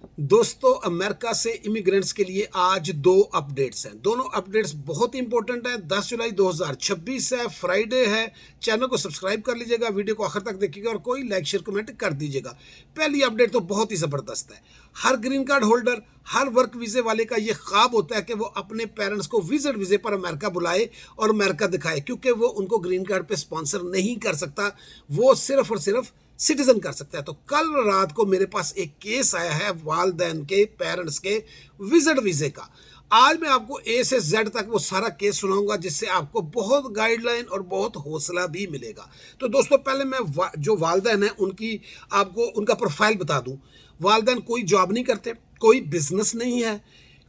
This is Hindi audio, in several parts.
दोस्तों, अमेरिका से इमिग्रेंट्स के लिए आज दो अपडेट्स हैं। दोनों अपडेट्स बहुत इंपॉर्टेंट हैं। 10 जुलाई 2026 है, फ्राइडे है। चैनल को सब्सक्राइब कर लीजिएगा, वीडियो को आखिर तक देखिएगा और कोई लाइक शेयर कमेंट कर दीजिएगा। पहली अपडेट तो बहुत ही ज़बरदस्त है। हर ग्रीन कार्ड होल्डर, हर वर्क वीज़े वाले का ये ख्वाब होता है कि वो अपने पेरेंट्स को विजिट वीज़े पर अमेरिका बुलाए और अमेरिका दिखाए, क्योंकि वो उनको ग्रीन कार्ड पे स्पॉन्सर नहीं कर सकता, वो सिर्फ और सिर्फ सिटीजन कर सकता है। तो कल रात को मेरे पास एक केस आया है वालदैन के पेरेंट्स के विजिट वीज़े का। आज मैं आपको ए से जेड तक वो सारा केस सुनाऊंगा, जिससे आपको बहुत गाइडलाइन और बहुत हौसला भी मिलेगा। तो दोस्तों, पहले मैं जो वालदैन है उनकी आपको उनका प्रोफाइल बता दूं। वालदैन कोई जॉब नहीं करते, कोई बिजनेस नहीं है,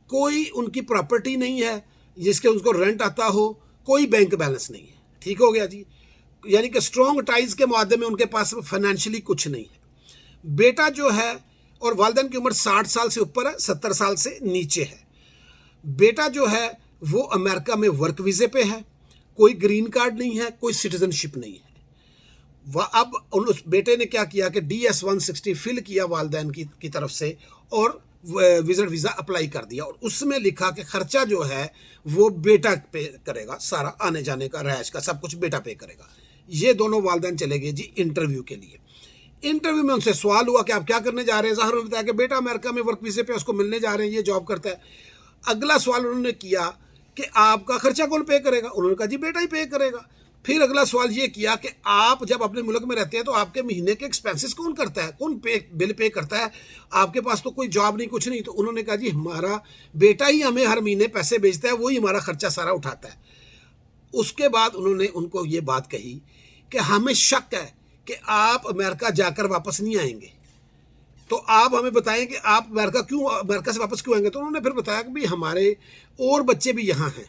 कोई उनकी प्रॉपर्टी नहीं है जिसके उनको रेंट आता हो, कोई बैंक बैलेंस नहीं है। ठीक हो गया जी। यानी कि स्ट्रॉन्ग टाइज के माध्यम में उनके पास फाइनेंशियली कुछ नहीं है। बेटा जो है, और वालदैन की उम्र 60 साल से ऊपर है, 70 साल से नीचे है। बेटा जो है वो अमेरिका में वर्क वीज़े पे है, कोई ग्रीन कार्ड नहीं है, कोई सिटीजनशिप नहीं है। वह अब उस बेटे ने क्या किया कि DS-160 फिल किया वालदैन की तरफ से और विजिट वीज़ा अप्लाई कर दिया, और उसमें लिखा कि खर्चा जो है वो बेटा पे करेगा, सारा आने जाने का, रहायश का, सब कुछ बेटा पे करेगा। ये दोनों वालदैन चले गए जी इंटरव्यू के लिए। इंटरव्यू में उनसे सवाल हुआ कि आप क्या करने जा रहे हैं। ज़ाहिर बताया कि बेटा अमेरिका में वर्क वीज़े पे उसको मिलने जा रहे हैं, ये जॉब करता है। अगला सवाल उन्होंने किया कि आपका खर्चा कौन पे करेगा। उन्होंने कहा जी बेटा ही पे करेगा। फिर अगला सवाल ये किया कि आप जब अपने मुल्क में रहते हैं तो आपके महीने के एक्सपेंसेस कौन करता है, कौन बिल पे करता है, आपके पास तो कोई जॉब नहीं, कुछ नहीं। तो उन्होंने कहा जी हमारा बेटा ही हमें हर महीने पैसे भेजता है, वही हमारा खर्चा सारा उठाता है। उसके बाद उन्होंने उनको ये बात कही कि हमें शक है कि आप अमेरिका जाकर वापस नहीं आएंगे, तो आप हमें बताएं कि आप अमेरिका से वापस क्यों आएंगे। तो उन्होंने फिर बताया कि भाई हमारे और बच्चे भी यहाँ हैं,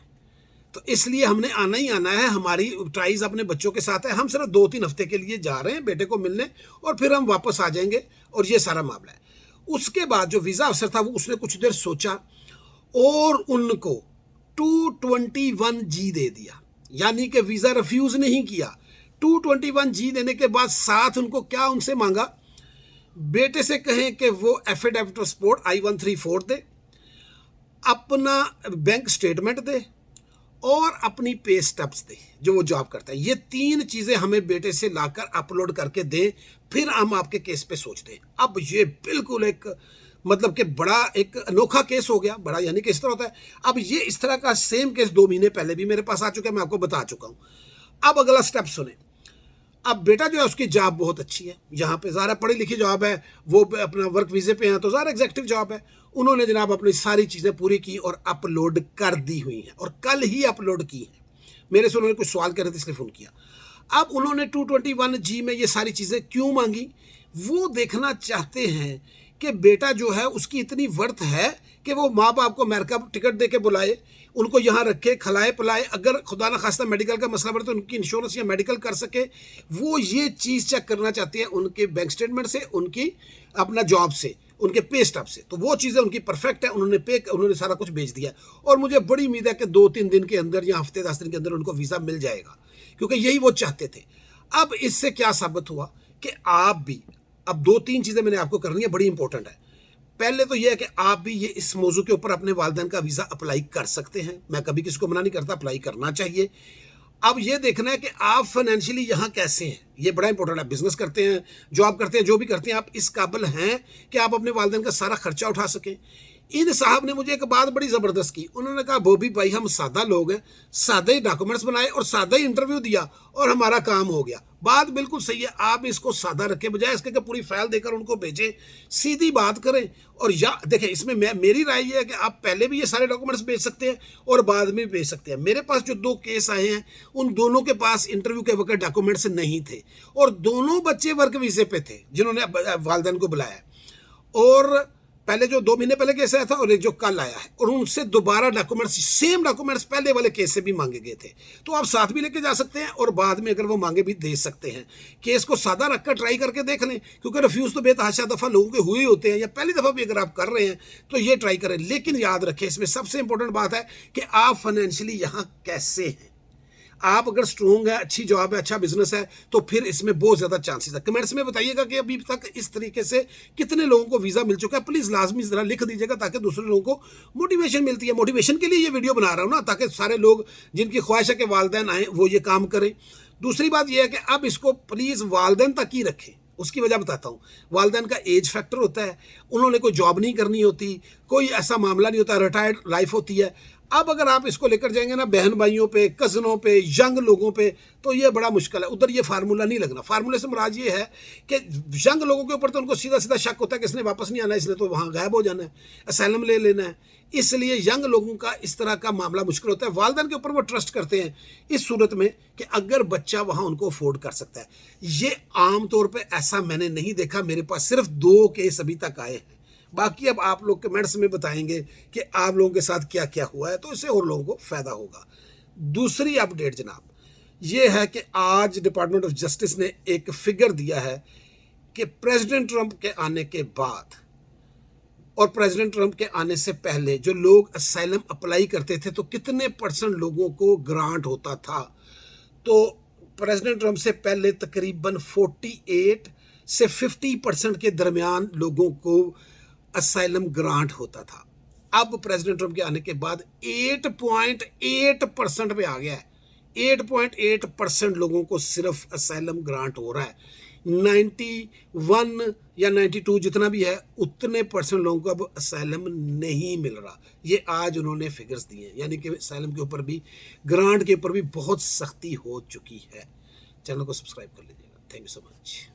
तो इसलिए हमने आना ही आना है, हमारी ट्राइज अपने बच्चों के साथ है, हम सिर्फ 2-3 हफ्ते के लिए जा रहे हैं बेटे को मिलने और फिर हम वापस आ जाएंगे, और ये सारा मामला है। उसके बाद जो वीज़ा अफसर था वो उसने कुछ देर सोचा और उनको 221G दे दिया, यानी कि वीज़ा रिफ्यूज़ नहीं किया। 221G देने के बाद साथ उनको क्या उनसे मांगा, बेटे से कहें कि वो एफिडेविट ऑफ सपोर्ट I-134 दे, अपना बैंक स्टेटमेंट दे और अपनी पे स्टेप्स दे जो वो जॉब करता है। ये 3 चीज़ें हमें बेटे से लाकर अपलोड करके दें, फिर हम आपके केस पे सोचते हैं। अब ये बिल्कुल एक मतलब कि बड़ा एक अनोखा केस हो गया, बड़ा यानी कि इस तरह होता है। अब ये इस तरह का सेम केस 2 महीने पहले भी मेरे पास आ चुका है, मैं आपको बता चुका हूँ। अब अगला स्टेप सुने। अब बेटा जो है उसकी जॉब बहुत अच्छी है, यहाँ पे ज़्यादा पढ़ी लिखी जॉब है, वो अपना वर्क वीज़े पे हैं तो ज़्यादा एग्जेक्टिव जॉब है। उन्होंने जनाब अपनी सारी चीज़ें पूरी की और अपलोड कर दी हुई हैं, और कल ही अपलोड की हैं। मेरे से उन्होंने कुछ सवाल करे थे इसलिए फ़ोन किया। अब उन्होंने 221G में ये सारी चीज़ें क्यों मांगी, वो देखना चाहते हैं कि बेटा जो है उसकी इतनी वर्थ है कि वो माँ बाप को अमेरिका टिकट दे के बुलाए, उनको यहाँ रखे, खिलाए पिलाए, अगर खुदा न खास्ता मेडिकल का मसला पड़े तो उनकी इंश्योरेंस या मेडिकल कर सके। वो ये चीज़ चेक करना चाहते हैं उनके बैंक स्टेटमेंट से, उनकी अपना जॉब से, उनके पे स्टॉप से। तो वो चीज़ें उनकी परफेक्ट है, उन्होंने सारा कुछ भेज दिया, और मुझे बड़ी उम्मीद है कि 2-3 दिन के अंदर या हफ्ते 10 दिन के अंदर उनको वीज़ा मिल जाएगा, क्योंकि यही वो चाहते थे। अब इससे क्या साबित हुआ कि आप भी, अब 2-3 चीज़ें मैंने आपको करनी है, बड़ी इंपॉर्टेंट है। पहले तो यह है कि आप भी ये इस मौजू के ऊपर अपने वालिदैन का वीज़ा अप्लाई कर सकते हैं। मैं कभी किसी को मना नहीं करता, अप्लाई करना चाहिए। अब ये देखना है कि आप फाइनेंशियली यहाँ कैसे हैं, ये बड़ा इंपॉर्टेंट है। बिजनेस करते हैं, जॉब करते हैं, जो भी करते हैं, आप इस काबिल हैं कि आप अपने वालिदैन का सारा खर्चा उठा सकें। इन साहब ने मुझे एक बात बड़ी ज़बरदस्त की। उन्होंने कहा बोबी भाई हम सादा लोग हैं, सादे ही डॉक्यूमेंट्स बनाए और सादा ही इंटरव्यू दिया और हमारा काम हो गया। बात बिल्कुल सही है, आप इसको सादा रखें, बजाय इसके कि पूरी फाइल देकर उनको भेजें, सीधी बात करें। और या देखें, इसमें मेरी राय ये है कि आप पहले भी ये सारे डॉक्यूमेंट्स भेज सकते हैं और बाद में भी भेज सकते हैं। मेरे पास जो 2 केस आए हैं उन दोनों के पास इंटरव्यू के वक्त डॉक्यूमेंट्स नहीं थे, और दोनों बच्चे वर्क वीज़े पे थे जिन्होंने वालिदैन को बुलाया। और पहले जो 2 महीने पहले केस आया था और एक जो कल आया है, और उनसे दोबारा डॉक्यूमेंट्स, सेम डॉक्यूमेंट्स पहले वाले केस से भी मांगे गए थे। तो आप साथ भी लेके जा सकते हैं और बाद में अगर वो मांगे भी दे सकते हैं। केस को सादा रखकर ट्राई करके देख लें, क्योंकि रिफ्यूज़ तो बेतहाशा दफ़ा लोगों के हुए होते हैं, या पहली दफ़ा भी अगर आप कर रहे हैं तो ये ट्राई करें। लेकिन याद रखें, इसमें सबसे इंपॉर्टेंट बात है कि आप फाइनेंशियली यहाँ कैसे हैं। आप अगर स्ट्रोंग है, अच्छी जॉब है, अच्छा बिजनेस है, तो फिर इसमें बहुत ज़्यादा चांसेस है। कमेंट्स में बताइएगा कि अभी तक इस तरीके से कितने लोगों को वीज़ा मिल चुका है। प्लीज़ लाजमी ज़रा लिख दीजिएगा ताकि दूसरे लोगों को मोटिवेशन मिलती है। मोटिवेशन के लिए ये वीडियो बना रहा हूँ ना, ताकि सारे लोग जिनकी ख्वाहिश है कि वालिदैन आएँ वो ये काम करें। दूसरी बात यह है कि अब इसको प्लीज़ वालिदैन तक ही रखें। उसकी वजह बताता हूँ। वालिदैन का एज फैक्टर होता है, उन्होंने कोई जॉब नहीं करनी होती, कोई ऐसा मामला नहीं होता, रिटायर्ड लाइफ होती है। अब अगर आप इसको लेकर जाएंगे ना बहन भाइयों पे, कज़नों पे, यंग लोगों पे, तो ये बड़ा मुश्किल है। उधर ये फार्मूला नहीं लगना। फार्मूले से मुराद ये है कि यंग लोगों के ऊपर तो उनको सीधा सीधा शक होता है कि इसने वापस नहीं आना है, इसने तो वहाँ गायब हो जाना है, असैलम ले लेना है। इसलिए यंग लोगों का इस तरह का मामला मुश्किल होता है। वालिदैन के ऊपर वो ट्रस्ट करते हैं इस सूरत में कि अगर बच्चा वहाँ उनको अफोर्ड कर सकता है। ये आम तौर पर ऐसा मैंने नहीं देखा। मेरे पास सिर्फ 2 केस अभी तक आए हैं। बाकी अब आप लोग कमेंट्स में बताएंगे कि आप लोगों के साथ क्या क्या हुआ है, तो इससे और लोगों को फ़ायदा होगा। दूसरी अपडेट जनाब ये है कि आज डिपार्टमेंट ऑफ जस्टिस ने एक फिगर दिया है कि प्रेसिडेंट ट्रंप के आने के बाद और प्रेसिडेंट ट्रंप के आने से पहले जो लोग असाइलम अप्लाई करते थे तो कितने % लोगों को ग्रांट होता था। तो प्रेसिडेंट ट्रंप से पहले तकरीबन 48 से 50% के दरमियान लोगों को असाइलम ग्रांट होता था। अब प्रेसिडेंट ट्रंप के आने के बाद 8.8% पे आ गया है। 8.8% लोगों को सिर्फ असाइलम ग्रांट हो रहा है। 91 या 92 जितना भी है उतने % लोगों को अब असाइलम नहीं मिल रहा। ये आज उन्होंने फिगर्स दिए हैं, यानी कि असाइलम के ऊपर भी, ग्रांट के ऊपर भी बहुत सख्ती हो चुकी है। चैनल को सब्सक्राइब कर लीजिएगा। Thank you so much.